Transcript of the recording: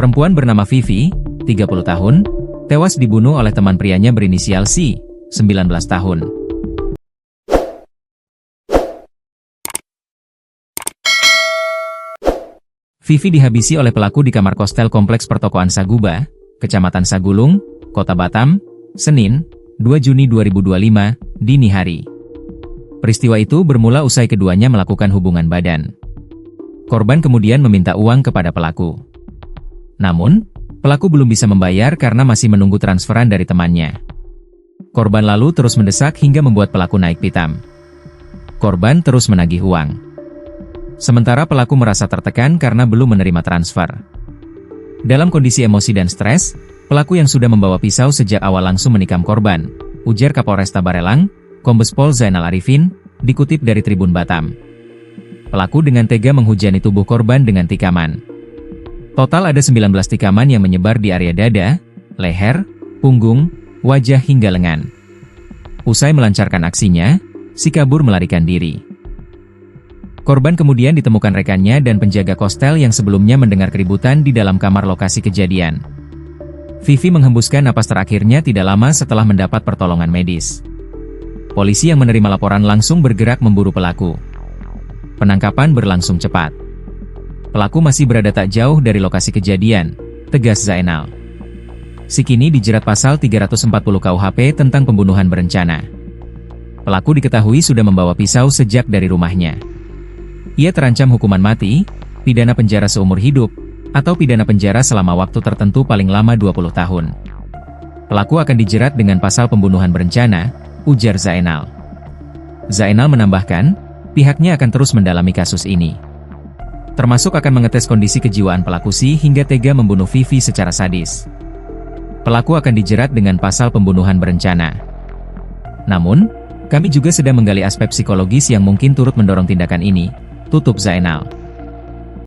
Perempuan bernama Vivi, 30 tahun, tewas dibunuh oleh teman prianya berinisial C, 19 tahun. Vivi dihabisi oleh pelaku di kamar kostel Kompleks Pertokoan Saguba, Kecamatan Sagulung, Kota Batam, Senin, 2 Juni 2025, dini hari. Peristiwa itu bermula usai keduanya melakukan hubungan badan. Korban kemudian meminta uang kepada pelaku. Namun, pelaku belum bisa membayar karena masih menunggu transferan dari temannya. Korban lalu terus mendesak hingga membuat pelaku naik pitam. Korban terus menagih uang. Sementara pelaku merasa tertekan karena belum menerima transfer. Dalam kondisi emosi dan stres, pelaku yang sudah membawa pisau sejak awal langsung menikam korban, ujar Kapolresta Barelang, Kombes Pol Zainal Arifin, dikutip dari Tribun Batam. Pelaku dengan tega menghujani tubuh korban dengan tikaman. Total ada 19 tikaman yang menyebar di area dada, leher, punggung, wajah hingga lengan. Usai melancarkan aksinya, si kabur melarikan diri. Korban kemudian ditemukan rekannya dan penjaga kostel yang sebelumnya mendengar keributan di dalam kamar lokasi kejadian. Vivi menghembuskan napas terakhirnya tidak lama setelah mendapat pertolongan medis. Polisi yang menerima laporan langsung bergerak memburu pelaku. Penangkapan berlangsung cepat. Pelaku masih berada tak jauh dari lokasi kejadian, tegas Zainal. Si kini dijerat pasal 340 KUHP tentang pembunuhan berencana. Pelaku diketahui sudah membawa pisau sejak dari rumahnya. Ia terancam hukuman mati, pidana penjara seumur hidup, atau pidana penjara selama waktu tertentu paling lama 20 tahun. Pelaku akan dijerat dengan pasal pembunuhan berencana, ujar Zainal. Zainal menambahkan, pihaknya akan terus mendalami kasus ini. Termasuk akan mengetes kondisi kejiwaan pelaku hingga tega membunuh Vivi secara sadis. Pelaku akan dijerat dengan pasal pembunuhan berencana. Namun, kami juga sedang menggali aspek psikologis yang mungkin turut mendorong tindakan ini, tutup Zainal.